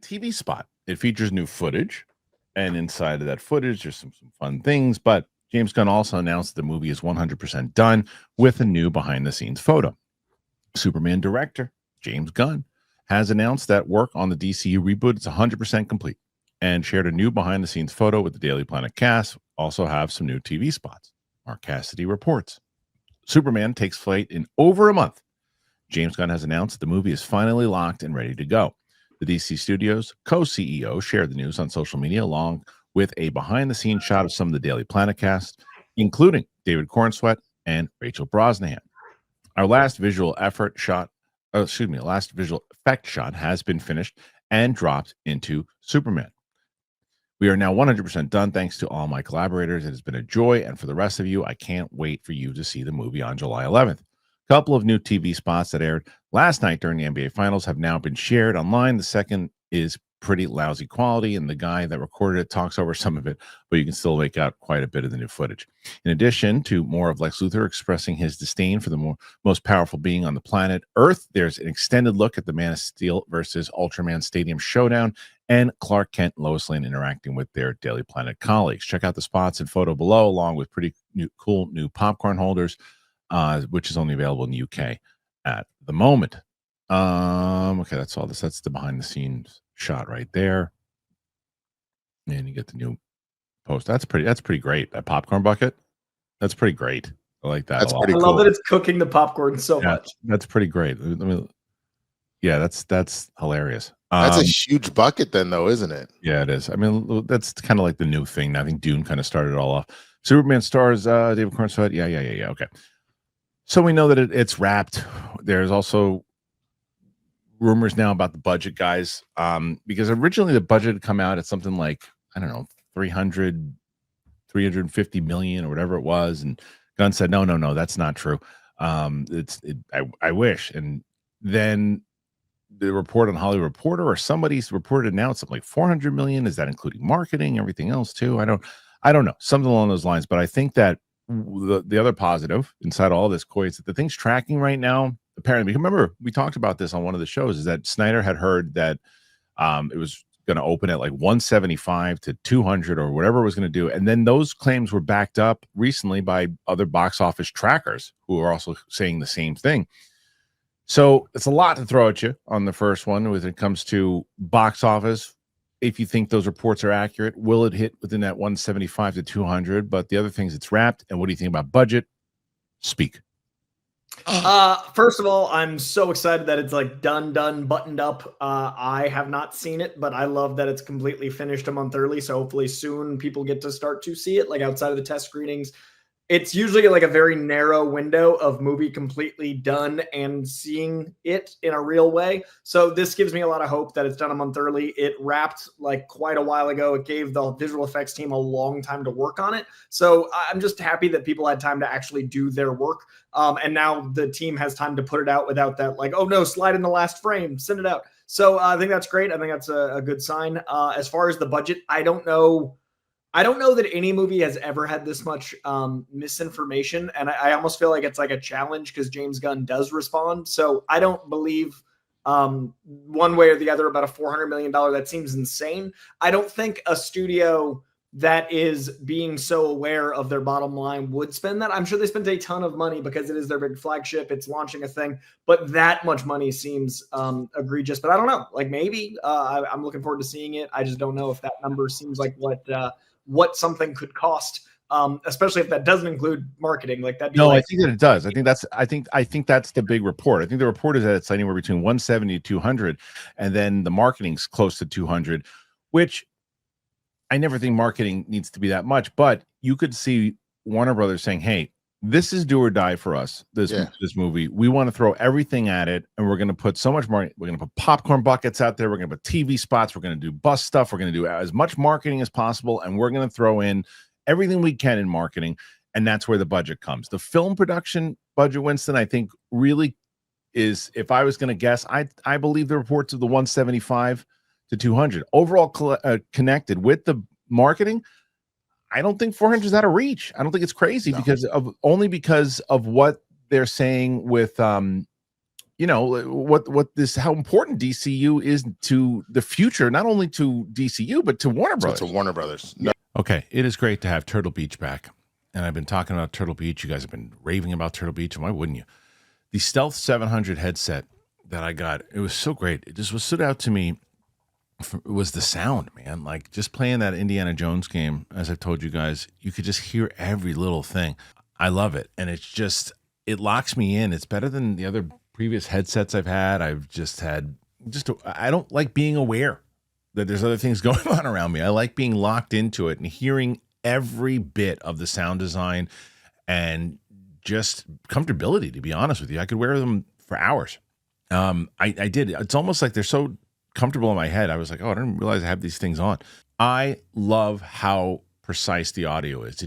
TV spot. It features new footage, and inside of that footage, there's some fun things. But James Gunn also announced the movie is 100% done with a new behind-the-scenes photo. Superman director James Gunn has announced that work on the DCU reboot is 100% complete and shared a new behind-the-scenes photo with the Daily Planet cast. Also have some new TV spots. Mark Cassidy reports. Superman takes flight in over a month. James Gunn has announced the movie is finally locked and ready to go. The DC Studios co-CEO shared the news on social media along with a behind-the-scenes shot of some of the Daily Planet cast, including David Cornsweet and Rachel Brosnahan. Our last visual effect shot has been finished and dropped into Superman. We are now 100% done thanks to all my collaborators. It has been a joy, and for the rest of you, I can't wait for you to see the movie on July 11th. A couple of new TV spots that aired last night during the NBA Finals have now been shared online. The second is pretty lousy quality, and the guy that recorded it talks over some of it, but you can still make out quite a bit of the new footage. In addition to more of Lex Luthor expressing his disdain for the most powerful being on the planet Earth, there's an extended look at the Man of Steel versus Ultraman Stadium showdown and Clark Kent and Lois Lane interacting with their Daily Planet colleagues. Check out the spots and photo below, along with pretty cool new popcorn holders, which is only available in the UK at the moment. Okay, that's all this. That's the behind the scenes shot right there. And you get the new post. That's pretty great. That popcorn bucket. That's pretty great. I like that. That's a lot. pretty I love that it's cooking the popcorn so much. That's pretty great. That's hilarious. That's a huge bucket then, though, isn't it? Yeah, it is. I mean, that's kind of like the new thing. I think Dune kind of started it all off. Superman stars David Cornsweet. Yeah. Okay. So we know that it's wrapped. There's also rumors now about the budget, guys, because originally the budget had come out at something like, I don't know, 350 million or whatever it was, and Gunn said no, that's not true. I wish. And then the report on Hollywood Reporter or somebody's reported now it's something like 400 million. Is that including marketing, everything else too? I don't know, something along those lines. But I think that the other positive inside all this, Coy, is that the thing's tracking right now. Apparently, remember we talked about this on one of the shows, is that Snyder had heard that it was going to open at like 175 to 200 or whatever it was going to do. And then those claims were backed up recently by other box office trackers who are also saying the same thing. So it's a lot to throw at you on the first one when it comes to box office. If you think those reports are accurate, will it hit within that 175 to 200? But the other things, it's wrapped. And what do you think about budget? Speak. First of all, I'm so excited that it's like done, buttoned up. I have not seen it, but I love that it's completely finished a month early. So hopefully soon people get to start to see it, like outside of the test screenings. It's usually like a very narrow window of movie completely done and seeing it in a real way. So this gives me a lot of hope that it's done a month early. It wrapped like quite a while ago. It gave the visual effects team a long time to work on it. So I'm just happy that people had time to actually do their work. And now the team has time to put it out without that, like, oh no, slide in the last frame, send it out. So I think that's great. I think that's a good sign. As far as the budget, I don't know that any movie has ever had this much misinformation. And I almost feel like it's like a challenge because James Gunn does respond. So I don't believe one way or the other about a $400 million. That seems insane. I don't think a studio that is being so aware of their bottom line would spend that. I'm sure they spent a ton of money because it is their big flagship. It's launching a thing, but that much money seems egregious. But I don't know. Like maybe I'm looking forward to seeing it. I just don't know if that number seems like what something could cost, especially if that doesn't include marketing. Like that. No, I think that it does. I think that's the big report. I think the report is that it's anywhere between 170 to 200, and then the marketing's close to 200, which I never think marketing needs to be that much. But you could see Warner Brothers saying, "Hey, this is do or die for us. This movie, we want to throw everything at it, and we're going to put so much money. We're going to put popcorn buckets out there. We're going to put TV spots. We're going to do bus stuff. We're going to do as much marketing as possible, and we're going to throw in everything we can in marketing." And that's where the budget comes. The film production budget, Winston, I think really is. If I was going to guess, I believe the reports of the 175 to 200 overall connected with the marketing. I don't think 400 is out of reach. I don't think it's crazy because of what they're saying with you know, how important DCU is to the future, not only to DCU but to Warner Brothers. To Warner Brothers. No. Okay, it is great to have Turtle Beach back, and I've been talking about Turtle Beach. You guys have been raving about Turtle Beach, and why wouldn't you? The Stealth 700 headset that I got, it was so great. It just stood out to me. It was the sound, man. Like just playing that Indiana Jones game, as I've told you guys, you could just hear every little thing. I love it, and it locks me in. It's better than the other previous headsets I've had. I don't like being aware that there's other things going on around me. I like being locked into it and hearing every bit of the sound design and just comfortability, to be honest with you. I could wear them for hours. I did. It's almost like they're so comfortable in my head. I was like, oh, I didn't realize I have these things on. I love how precise the audio is.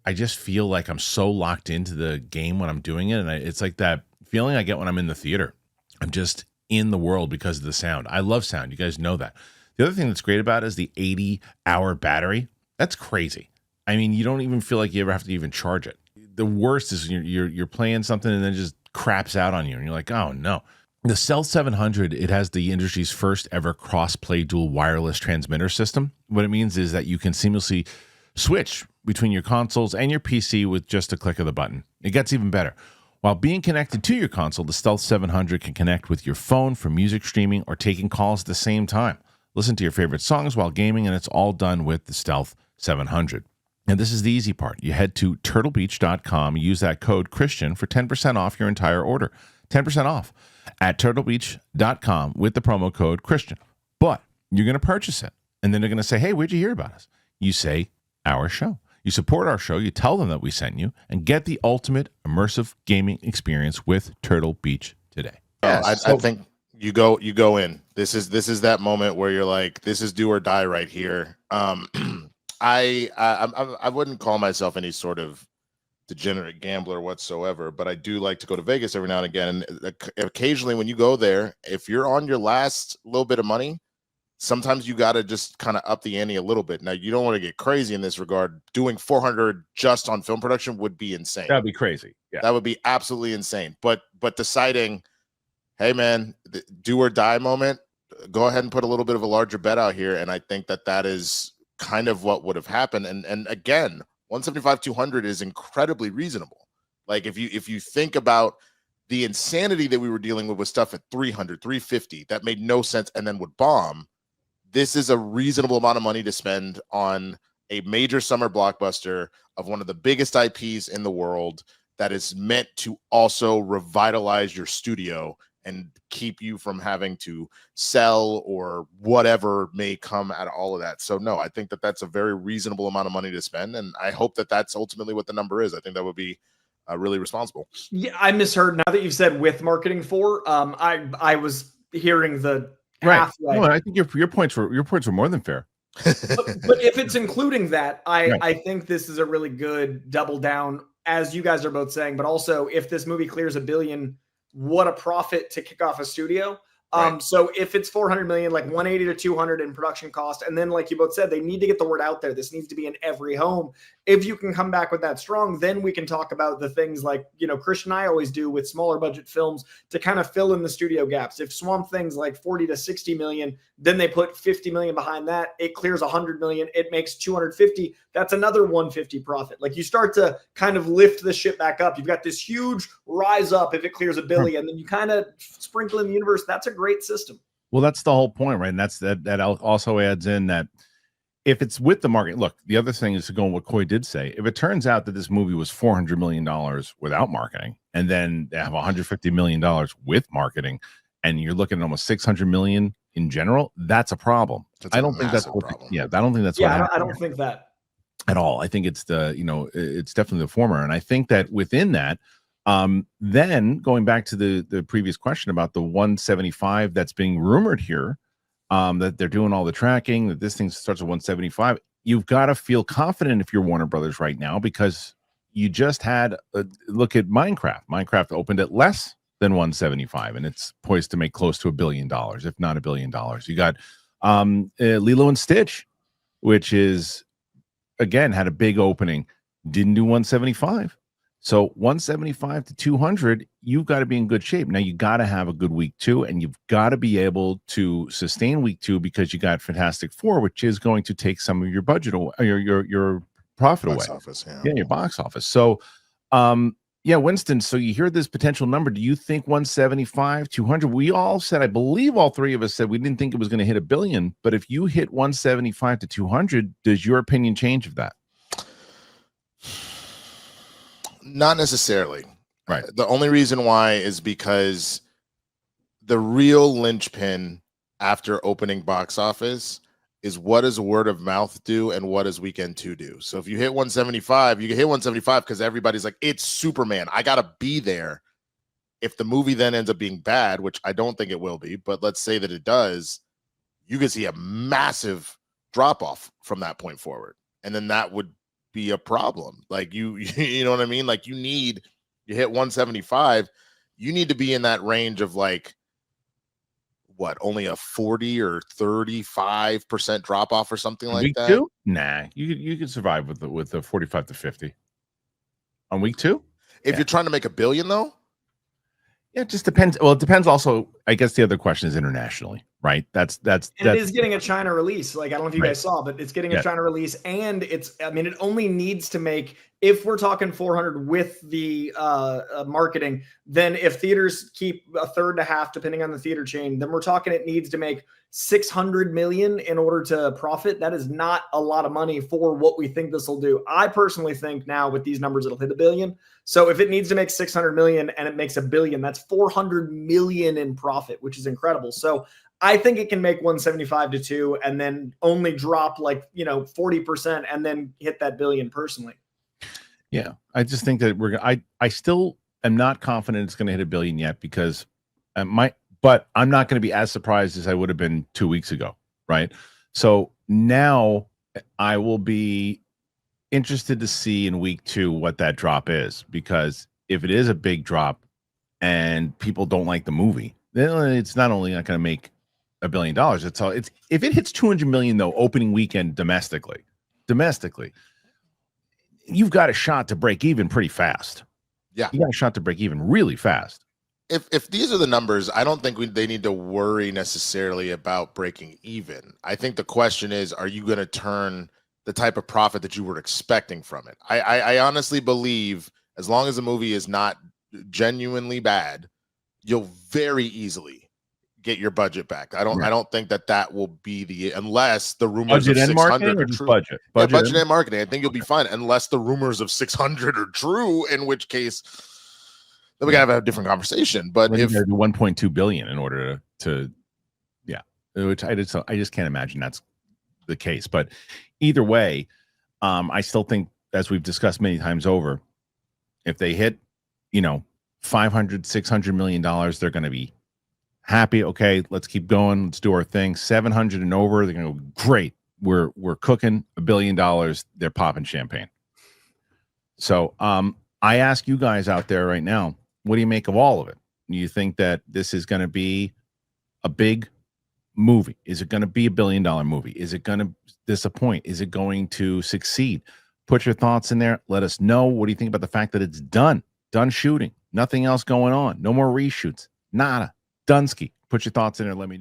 I just feel like I'm so locked into the game when I'm doing it. And it's like that feeling I get when I'm in the theater. I'm just in the world because of the sound. I love sound. You guys know that. The other thing that's great about it is the 80-hour battery. That's crazy. I mean, you don't even feel like you ever have to even charge it. The worst is you're playing something and then it just craps out on you. And you're like, oh, no. The Stealth 700, it has the industry's first ever cross-play dual wireless transmitter system. What it means is that you can seamlessly switch between your consoles and your PC with just a click of the button. It gets even better. While being connected to your console, the Stealth 700 can connect with your phone for music streaming or taking calls at the same time. Listen to your favorite songs while gaming, and it's all done with the Stealth 700. And this is the easy part. You head to turtlebeach.com, use that code Kristian for 10% off your entire order. 10% off at turtlebeach.com with the promo code Kristian. But you're going to purchase it, and then they're going to say, hey, where'd you hear about us? You say, our show. You support our show, you tell them that we sent you, and get the ultimate immersive gaming experience with Turtle Beach today. I think you go in. This is that moment where you're like, this is do or die right here. I wouldn't call myself any sort of degenerate gambler whatsoever, but I do like to go to Vegas every now and again. And occasionally when you go there, if you're on your last little bit of money, sometimes you got to just kind of up the ante a little bit. Now, you don't want to get crazy in this regard. Doing 400 just on film production would be insane. That'd be crazy. Yeah, that would be absolutely insane. But deciding, hey man, the do or die moment, go ahead and put a little bit of a larger bet out here. And I think that is kind of what would have happened. And again, 175, 200 is incredibly reasonable. Like if you think about the insanity that we were dealing with stuff at 300, 350, that made no sense and then would bomb. This is a reasonable amount of money to spend on a major summer blockbuster of one of the biggest IPs in the world that is meant to also revitalize your studio and keep you from having to sell or whatever may come out of all of that. So no, I think that's a very reasonable amount of money to spend. And I hope that's ultimately what the number is. I think that would be really responsible. Yeah, I misheard. Now that you've said with marketing for, I was hearing the right. halfway. No, I think your points were more than fair. but if it's including that, I think this is a really good double down, as you guys are both saying. But also, if this movie clears $1 billion, what a profit to kick off a studio. Right. So if it's 400 million, like 180 to 200 in production cost, and then like you both said, they need to get the word out there. This needs to be in every home. If you can come back with that strong, then we can talk about the things like, Kristian and I always do with smaller budget films to kind of fill in the studio gaps. If Swamp Thing's like 40 to 60 million, then they put 50 million behind that. It clears 100 million. It makes 250. That's another 150 profit. Like you start to kind of lift the ship back up. You've got this huge rise up if it clears $1 billion, and then you kind of sprinkle in the universe. That's a great system. Well, that's the whole point, right? And that also adds in that if it's with the market, look, the other thing is to go on what Coy did say. If it turns out that this movie was $400 million without marketing, and then they have $150 million with marketing, and you're looking at almost $600 million in general, that's a problem. I don't think that's what problem. I don't think that's what I don't think that at all. I think it's it's definitely the former. And I think that within that, then going back to the previous question about the 175 that's being rumored here, that they're doing all the tracking, that this thing starts at 175. You've got to feel confident if you're Warner Brothers right now, because you just had a look at Minecraft. Minecraft opened at less than 175, and it's poised to make close to $1 billion, if not $1 billion. You got Lilo and Stitch, which is again had a big opening, didn't do 175. So 175 to 200, you've got to be in good shape. Now you got to have a good week 2, and you've got to be able to sustain week 2 because you got Fantastic Four, which is going to take some of your budget away, your profit Box away. office, Yeah, your box office. So, yeah, Winston. So you hear this potential number. Do you think 175, 200? We all said, I believe all three of us said we didn't think it was going to hit $1 billion. But if you hit 175 to 200, does your opinion change of that? Not necessarily. Right. The only reason why is because the real linchpin after opening box office is what does word of mouth do and what does weekend 2 do. So if you hit 175, you can hit 175 because everybody's like, it's Superman, I gotta be there. If the movie then ends up being bad, which I don't think it will be, but let's say that it does, you could see a massive drop off from that point forward, and then that would be a problem. Like you know what I mean? Like you hit 175, you need to be in that range of like what, only a 40 or 35% drop off or something like week that. 2? Nah, you can survive with the 45 to 50 on week 2. If you're trying to make $1 billion though. Yeah, it just depends. Well, it depends also. I guess the other question is internationally, right? That's it is getting a China release. Like, I don't know if you right. guys saw, but it's getting a China release, and it's, I mean, it only needs to make, if we're talking 400 with the marketing, then if theaters keep a third to half, depending on the theater chain, then we're talking it needs to make 600 million in order to profit. That is not a lot of money for what we think this will do. I personally think now with these numbers, it'll hit $1 billion. So if it needs to make 600 million and it makes $1 billion, that's 400 million in profit, which is incredible. So I think it can make 175 to 2 and then only drop like, 40% and then hit that $1 billion personally. Yeah. I just think that I still am not confident it's going to hit $1 billion yet because but I'm not going to be as surprised as I would have been 2 weeks ago. Right. So now I will be interested to see in week 2 what that drop is, because if it is a big drop and people don't like the movie, then it's not only not going to make $1 billion, it's if it hits 200 million though opening weekend domestically, you've got a shot to break even pretty fast. Yeah, you got a shot to break even really fast. If these are the numbers, I don't think they need to worry necessarily about breaking even. I think the question is, are you going to turn the type of profit that you were expecting from it? I honestly believe as long as the movie is not genuinely bad, you'll very easily get your budget back. I don't think that will be unless the rumors budget of 600 are just true. Budget And marketing. I think you'll be fine unless the rumors of 600 are true, in which case then we gotta have a different conversation. But if 1.2 billion in order to which I just can't imagine that's the case. But either way, I still think, as we've discussed many times over, if they hit 500 $600 million, they're going to be happy. Okay, let's keep going, let's do our thing. 700 and over, they're going to go, great, we're cooking $1 billion. They're popping champagne. So I ask you guys out there right now, what do you make of all of it? Do you think that this is going to be a big movie? Is it going to be $1 billion movie? Is it going to disappoint? Is it going to succeed? Put your thoughts in there. Let us know. What do you think about the fact that it's done shooting? Nothing else going on. No more reshoots. Nada. Dunsky. Put your thoughts in there. Let me know.